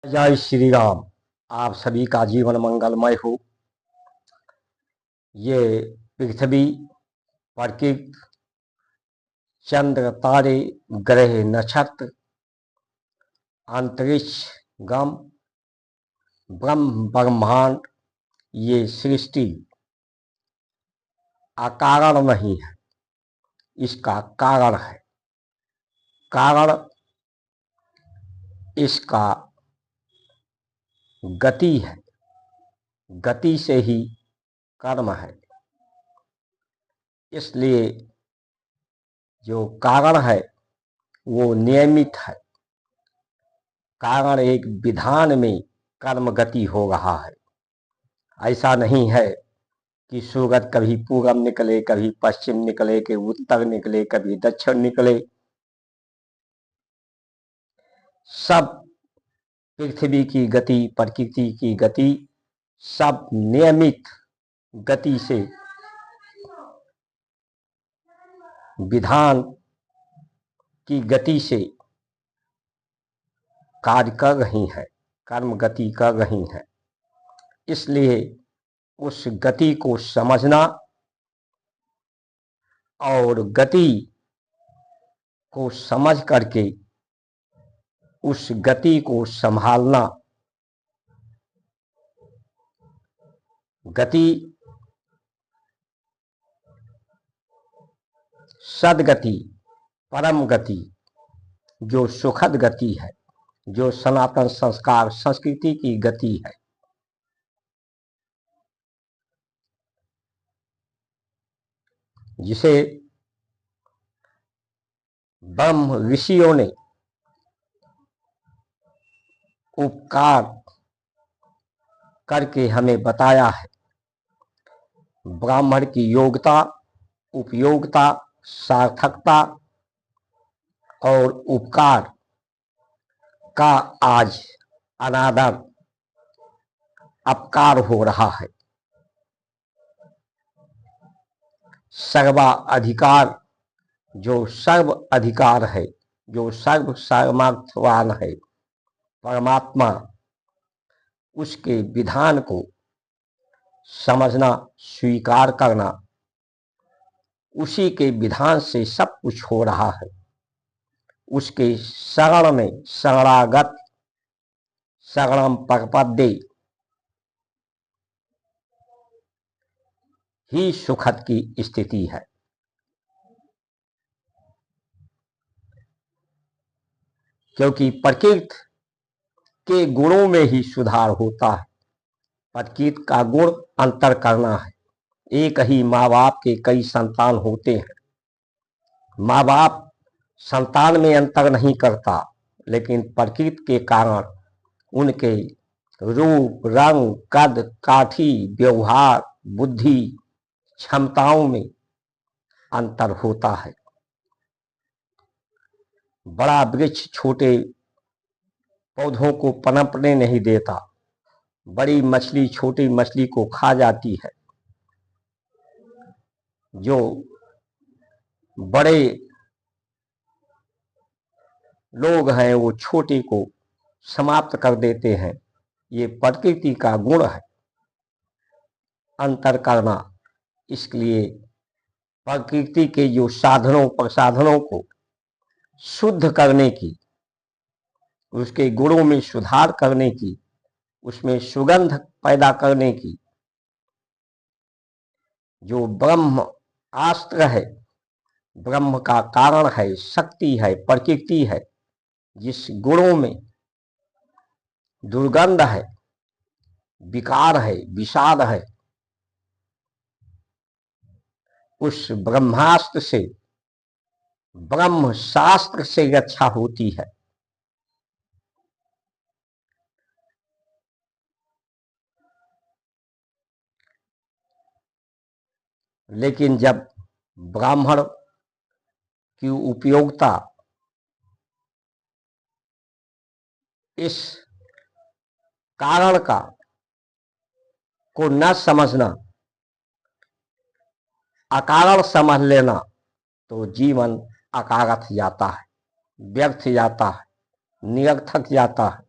जय श्री राम। आप सभी का जीवन मंगलमय हो। ये पृथ्वी, प्रकृति, चंद्र, तारे, ग्रह, नक्षत्र, अंतरिक्ष, गम, ब्रह्मांड, ये सृष्टि अकारण नहीं है, इसका कारण है। कारण इसका गति है, गति से ही कर्म है। इसलिए जो कारण है वो नियमित है। कारण एक विधान में कर्म गति हो रहा है। ऐसा नहीं है कि सूरज कभी पूरब निकले, कभी पश्चिम निकले, कभी उत्तर निकले, कभी दक्षिण निकले। सब पृथ्वी की गति, प्रकृति की गति, सब नियमित गति से, विधान की गति से कार्य कर रही है, कर्म गति कर रही है। इसलिए उस गति को समझना और गति को समझ करके उस गति को संभालना। गति सदगति, परम गति, जो सुखद गति है, जो सनातन संस्कार संस्कृति की गति है। जिसे ब्रह्म ऋषियों ने उपकार करके हमें बताया है। ब्राह्मण की योग्यता, उपयोगिता, सार्थकता और उपकार का आज अनादर, अपकार हो रहा है। सर्वा अधिकार, जो सर्व अधिकार है, जो सर्व सामर्थ्यवान है, परमात्मा, उसके विधान को समझना, स्वीकार करना। उसी के विधान से सब कुछ हो रहा है। उसके शरण में शरणागत, शरणम प्रपद्ये ही सुखद की स्थिति है। क्योंकि प्रकृति के गुणों में ही सुधार होता है। प्रकृति का गुण अंतर करना है। एक ही माँ बाप के कई संतान होते हैं। माँ बाप संतान में अंतर नहीं करता, लेकिन प्रकृति के कारण उनके रूप, रंग, कद, काठी, व्यवहार, बुद्धि, क्षमताओं में अंतर होता है। बड़ा वृक्ष छोटे पौधों को पनपने नहीं देता। बड़ी मछली छोटी मछली को खा जाती है। जो बड़े लोग हैं वो छोटे को समाप्त कर देते हैं। ये प्रकृति का गुण है, अंतर करना। इसलिए प्रकृति के जो साधनों प्रसाधनों को शुद्ध करने की, उसके गुणों में सुधार करने की, उसमें सुगंध पैदा करने की, जो ब्रह्म अस्त्र है, ब्रह्म का कारण है, शक्ति है, प्रकृति है, जिस गुणों में दुर्गंध है, विकार है, विषाद है, उस ब्रह्मास्त्र से, ब्रह्म शास्त्र से रक्षा होती है। लेकिन जब ब्राह्मण की उपयोगिता इस कारण का को न समझना, अकारण समझ लेना, तो जीवन अकारथ जाता है, व्यर्थ जाता है, निरर्थक जाता है।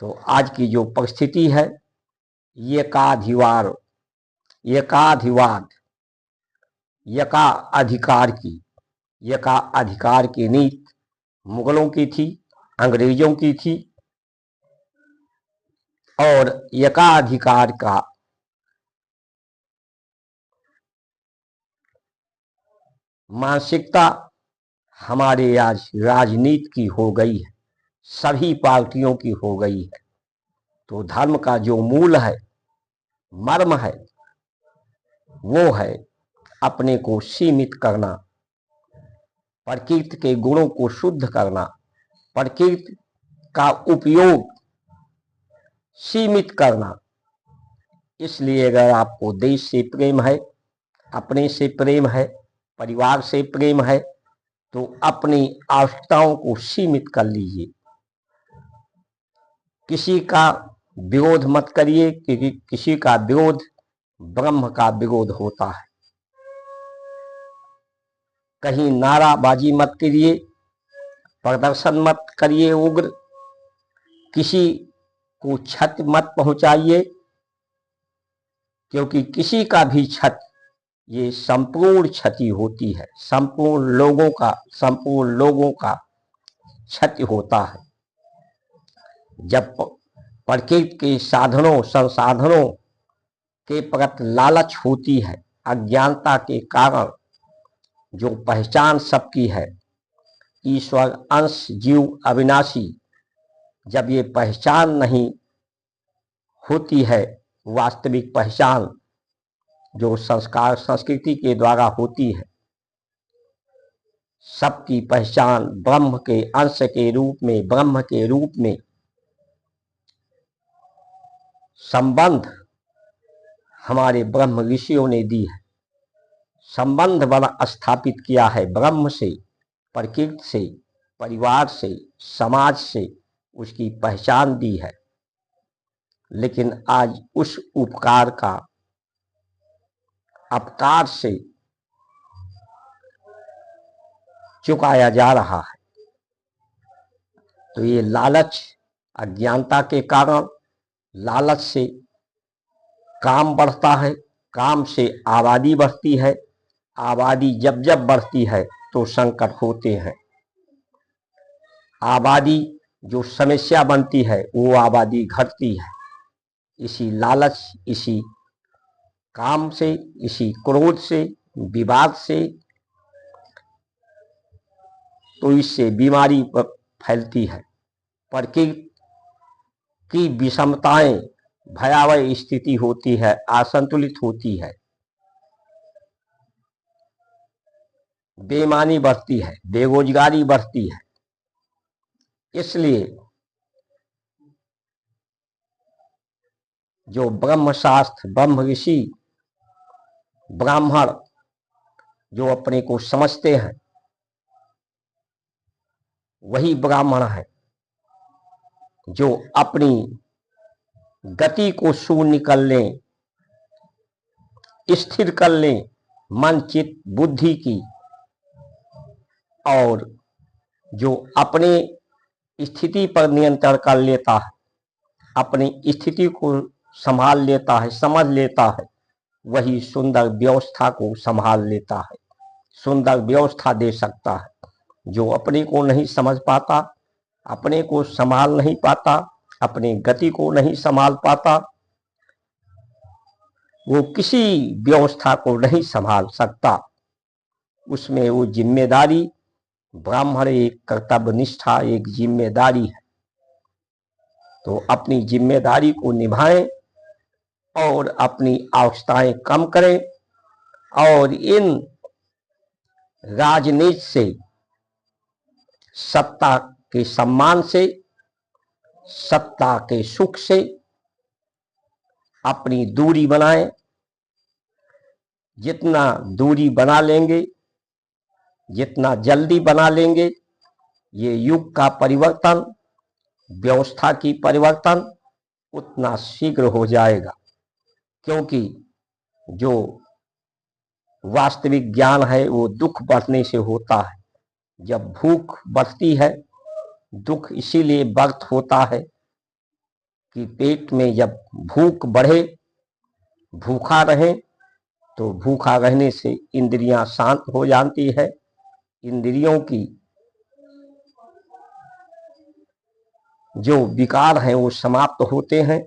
तो आज की जो परिस्थिति है, एकाधिवाद एकाधिवाद एका अधिकार की नीति मुगलों की थी, अंग्रेजों की थी, और एकाधिकार का मानसिकता हमारे आज राजनीति की हो गई है, सभी पार्टियों की हो गई है। तो धर्म का जो मूल है, मर्म है, वो है अपने को सीमित करना, प्रकृति के गुणों को शुद्ध करना, प्रकृति का उपयोग सीमित करना। इसलिए अगर आपको देश से प्रेम है, अपने से प्रेम है, परिवार से प्रेम है, तो अपनी आवश्यकताओं को सीमित कर लीजिए। किसी का विरोध मत करिए, क्योंकि किसी का विरोध ब्रह्म का विरोध होता है। कहीं नाराबाजी मत करिए, प्रदर्शन मत करिए उग्र, किसी को क्षति मत पहुंचाइए, क्योंकि किसी का भी क्षति ये संपूर्ण क्षति होती है, संपूर्ण लोगों का क्षति होता है। जब प्रकृति के साधनों संसाधनों के प्रति लालच होती है, अज्ञानता के कारण जो पहचान सबकी है, ईश्वर अंश जीव अविनाशी, जब ये पहचान नहीं होती है, वास्तविक पहचान जो संस्कार संस्कृति के द्वारा होती है, सबकी पहचान ब्रह्म के अंश के रूप में, ब्रह्म के रूप में संबंध हमारे ब्रह्म ऋषियों ने दी है। संबंध बना स्थापित किया है ब्रह्म से, प्रकृति से, परिवार से, समाज से, उसकी पहचान दी है। लेकिन आज उस उपकार का अपकार से चुकाया जा रहा है। तो ये लालच, अज्ञानता के कारण लालच से काम बढ़ता है, काम से आबादी बढ़ती है, आबादी जब जब बढ़ती है तो संकट होते हैं। आबादी जो समस्या बनती है, वो आबादी घटती है। इसी लालच, इसी काम से, इसी क्रोध से, विवाद से, तो इससे बीमारी फैलती है। प्रकृति की विषमताएं, भयावह स्थिति होती है, असंतुलित होती है, बेईमानी बढ़ती है, बेरोजगारी बढ़ती है। इसलिए जो ब्रह्म शास्त्र, ब्रह्म ऋषि, ब्राह्मण जो अपने को समझते हैं, वही ब्राह्मण है जो अपनी गति को शून्य कर लें, स्थिर कर लें मन चित्त बुद्धि की, और जो अपने स्थिति पर नियंत्रण कर लेता है, अपनी स्थिति को संभाल लेता है, समझ लेता है, वही सुंदर व्यवस्था को संभाल लेता है, सुंदर व्यवस्था दे सकता है। जो अपने को नहीं समझ पाता, अपने को संभाल नहीं पाता, अपनी गति को नहीं संभाल पाता, वो किसी व्यवस्था को नहीं संभाल सकता। उसमें वो जिम्मेदारी, ब्राह्मण एक कर्तव्य निष्ठा, एक जिम्मेदारी है। तो अपनी जिम्मेदारी को निभाएं और अपनी आवश्यकताएं कम करें, और इन राजनीति से, सत्ता के सम्मान से, सत्ता के सुख से अपनी दूरी बनाएं। जितना दूरी बना लेंगे, जितना जल्दी बना लेंगे, ये युग का परिवर्तन, व्यवस्था की परिवर्तन उतना शीघ्र हो जाएगा। क्योंकि जो वास्तविक ज्ञान है वो दुख बढ़ने से होता है। जब भूख बढ़ती है, दुख इसीलिए व्यक्त होता है कि पेट में जब भूख बढ़े, भूखा रहे, तो भूखा रहने से इंद्रियां शांत हो जाती है, इंद्रियों की जो विकार हैं वो समाप्त होते हैं।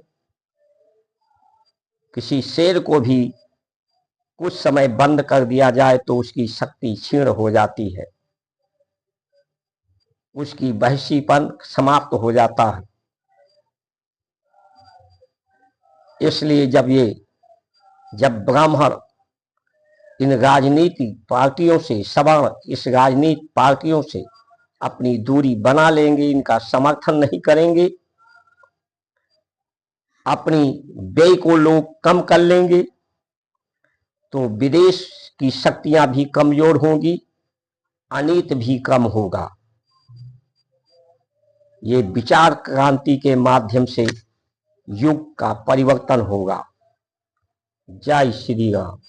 किसी शेर को भी कुछ समय बंद कर दिया जाए तो उसकी शक्ति क्षीण हो जाती है, उसकी वहशीपन समाप्त हो जाता है। इसलिए जब ब्राह्मण इन राजनीतिक पार्टियों से, सवर्ण इस राजनीतिक पार्टियों से अपनी दूरी बना लेंगे, इनका समर्थन नहीं करेंगे, अपनी व्यय को लोग कम कर लेंगे, तो विदेश की शक्तियां भी कमजोर होंगी, अनित भी कम होगा। ये विचार क्रांति के माध्यम से युग का परिवर्तन होगा। जय श्री राम।